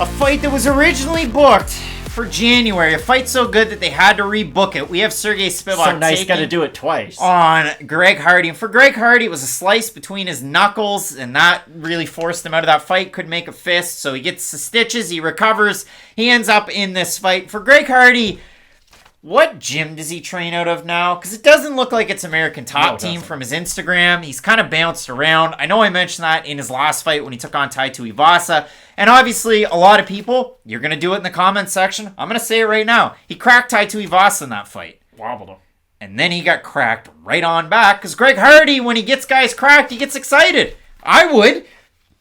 A fight that was originally booked for January. A fight so good that they had to rebook it. We have Sergey Spivak so nice, got to do it twice. On Greg Hardy. And for Greg Hardy, it was a slice between his knuckles, and that really forced him out of that fight. Couldn't make a fist, so he gets the stitches, he recovers, he ends up in this fight. For Greg Hardy, what gym does he train out of now? Because it doesn't look like it's American Top Team from his Instagram. He's kind of bounced around. I know I mentioned that in his last fight when he took on Tai Tuivasa. And obviously, a lot of people, you're going to do it in the comments section. I'm going to say it right now. He cracked Tai Tuivasa in that fight. Wobbled him. And then he got cracked right on back. Because Greg Hardy, when he gets guys cracked, he gets excited. I would.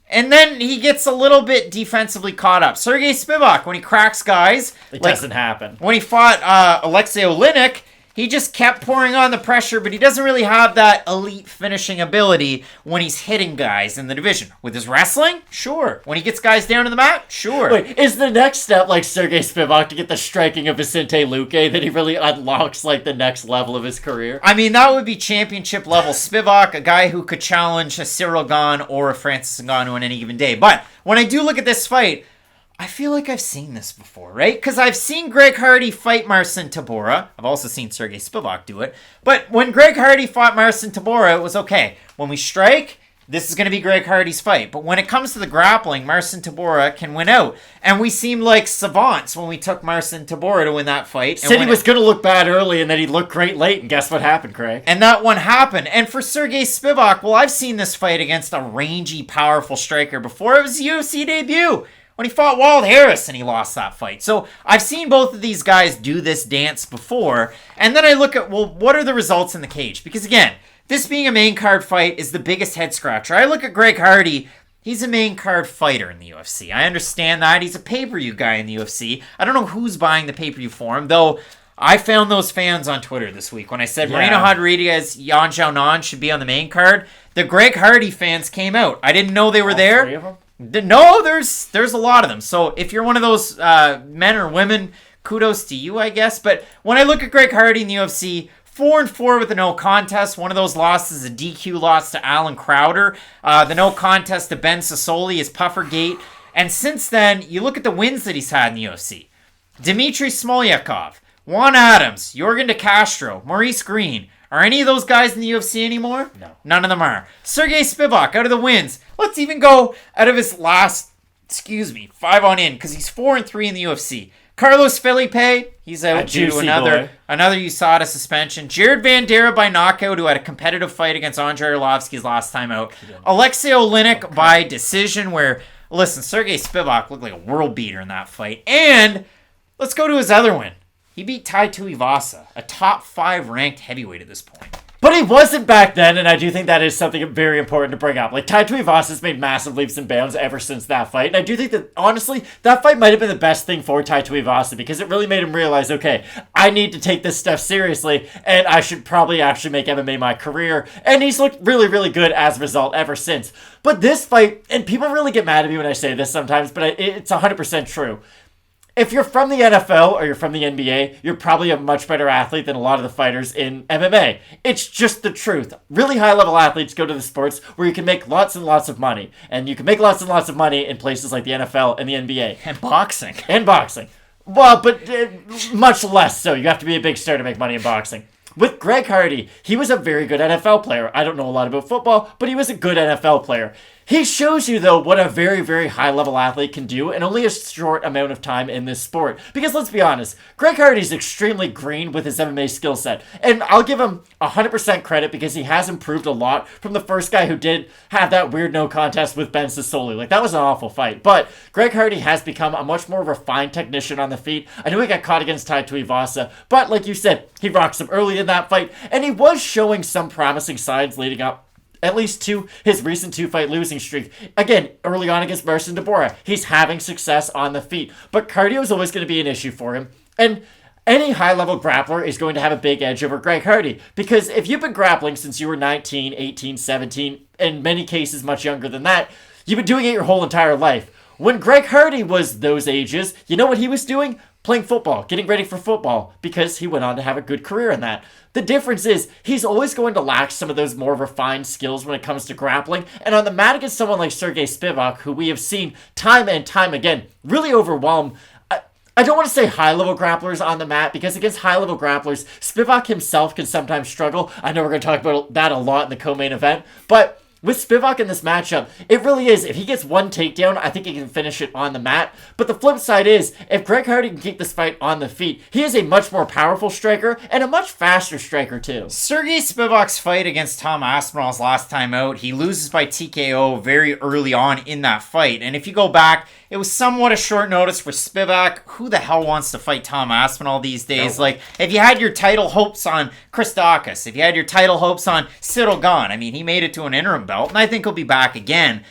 And then he gets a little bit defensively caught up. Sergey Spivak, when he cracks guys... It doesn't happen. When he fought Oleksiejczuk, he just kept pouring on the pressure, but he doesn't really have that elite finishing ability when he's hitting guys in the division. With his wrestling, sure. When he gets guys down to the mat, sure. Wait, is the next step like Sergey Spivak to get the striking of Vicente Luque that he really unlocks like the next level of his career? I mean, that would be championship level Spivak, a guy who could challenge a Cyril Gane or a Francis Ngannou on any given day. But when I do look at this fight, I feel like I've seen this before, right? Because I've seen Greg Hardy fight Marcin Tybura. I've also seen Sergey Spivak do it. But when Greg Hardy fought Marcin Tybura, it was okay. When we strike, this is going to be Greg Hardy's fight. But when it comes to the grappling, Marcin Tybura can win out. And we seemed like savants when we took Marcin Tybura to win that fight. Said he was going to look bad early and then he'd look great late. And guess what happened, Craig? And that one happened. And for Sergey Spivak, well, I've seen this fight against a rangy, powerful striker before. It was his UFC debut, when he fought Wald Harris and he lost that fight. So I've seen both of these guys do this dance before. And then I look at, well, what are the results in the cage? Because again, this being a main card fight is the biggest head scratcher. I look at Greg Hardy, he's a main card fighter in the UFC. I understand that. He's a pay-per-view guy in the UFC. I don't know who's buying the pay-per-view for him, though I found those fans on Twitter this week when I said Marina Rodriguez, Xiaonan should be on the main card. The Greg Hardy fans came out. I didn't know they were there. 3 of them? No, there's a lot of them. So if you're one of those men or women, kudos to you, I guess. But when I look at Greg Hardy in the UFC, 4-4 with a no contest. One of those losses is a DQ loss to Alan Crowder. The no contest to Ben Sassoli is Puffergate. And since then, you look at the wins that he's had in the UFC. Dmitry Smolyakov, Juan Adams, Yorgan De Castro, Maurice Green. Are any of those guys in the UFC anymore? No. None of them are. Sergey Spivak, out of the wins. Let's even go out of his last, 5 on in, because he's 4-3 in the UFC. Carlos Felipe, he's out due to another USADA suspension. Jared Vanderaa by knockout, who had a competitive fight against Andrei Arlovsky's last time out. Alexei Oleinik by decision, where, listen, Sergey Spivak looked like a world beater in that fight. And let's go to his other win. He beat Tai Tuivasa, a top 5 ranked heavyweight at this point. But he wasn't back then, and I do think that is something very important to bring up. Like, Tai Tuivasa's made massive leaps and bounds ever since that fight. And I do think that, honestly, that fight might have been the best thing for Tai Tuivasa, because it really made him realize, okay, I need to take this stuff seriously, and I should probably actually make MMA my career. And he's looked really, really good as a result ever since. But this fight, and people really get mad at me when I say this sometimes, but it's 100% true. If you're from the NFL or you're from the NBA, you're probably a much better athlete than a lot of the fighters in MMA. It's just the truth. Really high-level athletes go to the sports where you can make lots and lots of money. And you can make lots and lots of money in places like the NFL and the NBA. And boxing. And boxing. Well, but much less so. You have to be a big star to make money in boxing. With Greg Hardy, he was a very good NFL player. I don't know a lot about football, but he was a good NFL player. He shows you, though, what a very, very high-level athlete can do in only a short amount of time in this sport. Because let's be honest, Greg Hardy's extremely green with his MMA skill set. And I'll give him 100% credit because he has improved a lot from the first guy who did have that weird no contest with Ben Sassoli. Like, that was an awful fight. But Greg Hardy has become a much more refined technician on the feet. I know he got caught against Tai Tuivasa, but like you said, he rocked him early in that fight. And he was showing some promising signs leading up at least to his recent 2-fight losing streak. Again, early on against Marcin Tybura, he's having success on the feet. But cardio is always going to be an issue for him. And any high-level grappler is going to have a big edge over Greg Hardy. Because if you've been grappling since you were 19, 18, 17, in many cases much younger than that, you've been doing it your whole entire life. When Greg Hardy was those ages, you know what he was doing? playing football, getting ready for football, because he went on to have a good career in that. The difference is he's always going to lack some of those more refined skills when it comes to grappling. And on the mat against someone like Sergey Spivak, who we have seen time and time again really overwhelm, I don't want to say high-level grapplers on the mat, because against high-level grapplers, Spivak himself can sometimes struggle. I know we're going to talk about that a lot in the co-main event, but with Spivak in this matchup, it really is. If he gets one takedown, I think he can finish it on the mat. But the flip side is, if Greg Hardy can keep this fight on the feet, he is a much more powerful striker and a much faster striker too. Sergey Spivak's fight against Tom Aspinall's last time out, he loses by TKO very early on in that fight. And if you go back, it was somewhat a short notice for Spivak. Who the hell wants to fight Tom Aspinall these days? No. Like, if you had your title hopes on Chris Daukaus, if you had your title hopes on Cyril Gane, I mean, he made it to an interim belt, and I think he'll be back again.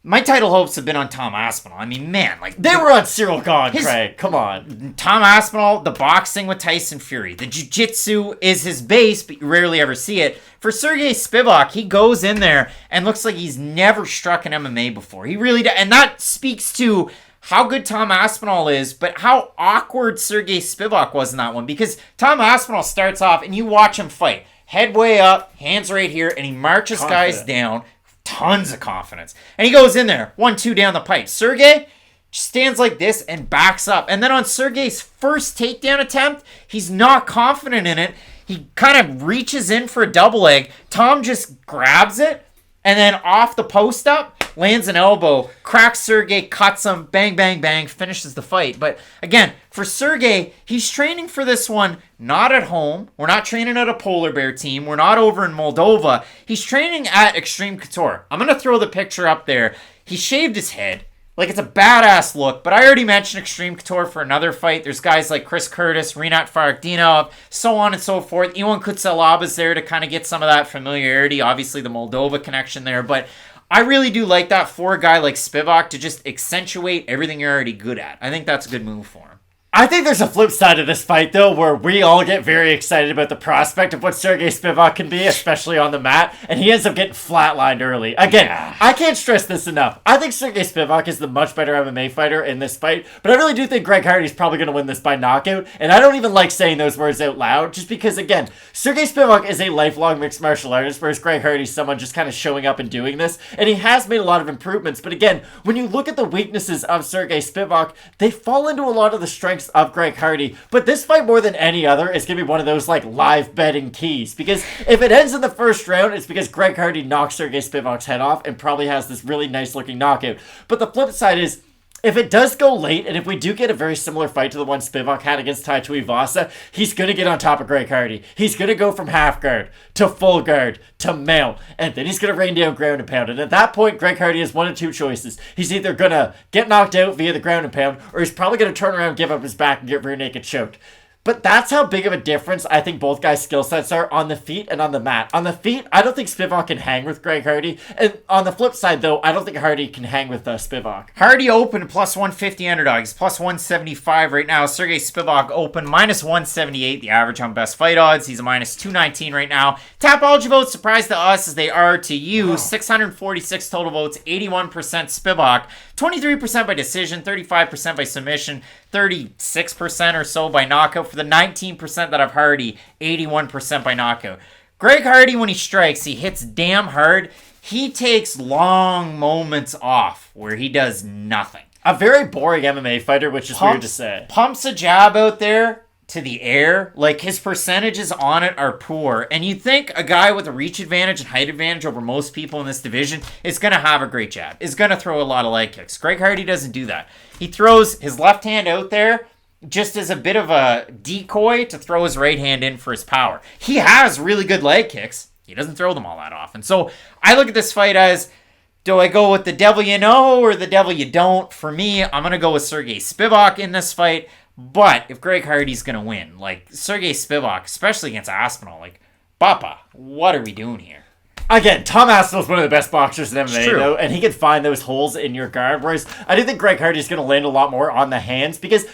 My title hopes have been on Tom Aspinall. I mean, man, like... They were on Cyril Gane, Craig. Come on. Tom Aspinall, the boxing with Tyson Fury. The jiu-jitsu is his base, but you rarely ever see it. For Sergey Spivak, he goes in there and looks like he's never struck an MMA before. He really does. And that speaks to how good Tom Aspinall is, but how awkward Sergey Spivak was in that one. Because Tom Aspinall starts off, and you watch him fight. Head way up, hands right here, and he marches guys down. Tons of confidence. And he goes in there, 1-2 down the pipe. Sergey stands like this and backs up. And then on Sergey's first takedown attempt, he's not confident in it. He kind of reaches in for a double leg. Tom just grabs it, and then off the post up, lands an elbow, cracks Sergey, cuts him, bang, bang, bang, finishes the fight. But again, for Sergey, he's training for this one not at home. We're not training at a polar bear team. We're not over in Moldova. He's training at Extreme Couture. I'm going to throw the picture up there. He shaved his head. Like, it's a badass look, but I already mentioned Extreme Couture for another fight. There's guys like Chris Curtis, Rinat Farakhdinov, so on and so forth. Iwan Kutsalaba's there to kind of get some of that familiarity. Obviously, the Moldova connection there, but I really do like that for a guy like Spivak to just accentuate everything you're already good at. I think that's a good move for him. I think there's a flip side of this fight, though, where we all get very excited about the prospect of what Sergey Spivak can be, especially on the mat, and he ends up getting flatlined early. Again, I can't stress this enough. I think Sergey Spivak is the much better MMA fighter in this fight, but I really do think Greg Hardy's probably going to win this by knockout, and I don't even like saying those words out loud, just because, again, Sergey Spivak is a lifelong mixed martial artist, whereas Greg Hardy's someone just kind of showing up and doing this, and he has made a lot of improvements, but again, when you look at the weaknesses of Sergey Spivak, they fall into a lot of the strengths of Greg Hardy, but this fight more than any other is going to be one of those like live betting keys, because if it ends in the first round, it's because Greg Hardy knocks Sergey Spivak's head off and probably has this really nice looking knockout. But the flip side is, if it does go late, and if we do get a very similar fight to the one Spivak had against Tai Tuivasa, he's going to get on top of Greg Hardy. He's going to go from half guard to full guard to mount, and then he's going to rain down ground and pound. And at that point, Greg Hardy has one of two choices. He's either going to get knocked out via the ground and pound, or he's probably going to turn around, give up his back, and get rear naked choked. But that's how big of a difference I think both guys' skill sets are on the feet and on the mat. On the feet, I don't think Spivak can hang with Greg Hardy. And on the flip side, though, I don't think Hardy can hang with Spivak. Hardy open plus 150 underdog. He's plus 175 right now. Sergey Spivak open minus 178, the average on best fight odds. He's a minus 219 right now. Tapology votes, surprise to us as they are to you. Wow. 646 total votes, 81% Spivak, 23% by decision, 35% by submission, 36% or so by knockout. For the 19% that have Hardy, 81% by knockout. Greg Hardy, when he strikes, he hits damn hard. He takes long moments off where he does nothing. A very boring MMA fighter, which is weird to say. Pumps a jab out there to the air. Like, his percentages on it are poor. And you'd think a guy with a reach advantage and height advantage over most people in this division is going to have a great jab. Is going to throw a lot of leg kicks. Greg Hardy doesn't do that. He throws his left hand out there just as a bit of a decoy to throw his right hand in for his power. He has really good leg kicks. He doesn't throw them all that often. So I look at this fight as, do I go with the devil you know or the devil you don't? For me, I'm going to go with Sergey Spivak in this fight. But if Greg Hardy's going to win, like Sergey Spivak, especially against Aspinall, like, Papa, what are we doing here? Again, Tom Aspinall's one of the best boxers in MMA, though, and he can find those holes in your guard, whereas I do think Greg Hardy's going to land a lot more on the hands, because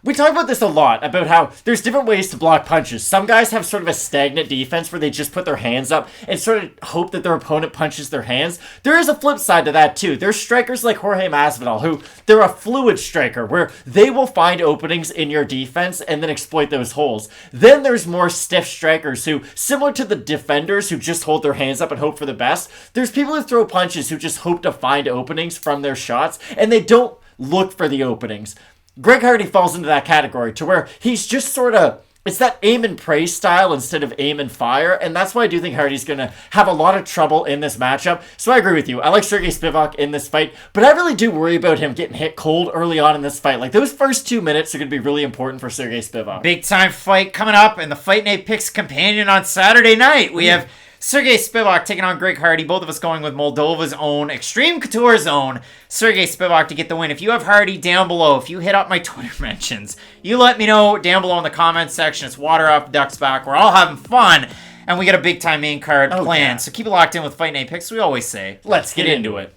We talk about this a lot, about how there's different ways to block punches. Some guys have sort of a stagnant defense where they just put their hands up and sort of hope that their opponent punches their hands. There is a flip side to that too. There's strikers like Jorge Masvidal, who they're a fluid striker, where they will find openings in your defense and then exploit those holes. Then there's more stiff strikers who, similar to the defenders who just hold their hands up and hope for the best, there's people who throw punches who just hope to find openings from their shots, and they don't look for the openings. Greg Hardy falls into that category to where he's just sort of, it's that aim and pray style instead of aim and fire, and that's why I do think Hardy's going to have a lot of trouble in this matchup. So I agree with you. I like Sergey Spivak in this fight, but I really do worry about him getting hit cold early on in this fight. Like, those first 2 minutes are going to be really important for Sergey Spivak. Big time fight coming up in the Fight Night Picks companion on Saturday night. We have Sergey Spivak taking on Greg Hardy. Both of us going with Moldova's own, Extreme Couture's own, Sergey Spivak to get the win. If you have Hardy down below, if you hit up my Twitter mentions, you let me know down below in the comments section. It's water up, ducks back. We're all having fun. And we got a big time main card planned. So keep it locked in with Fight Night Picks. We always say, let's get into it.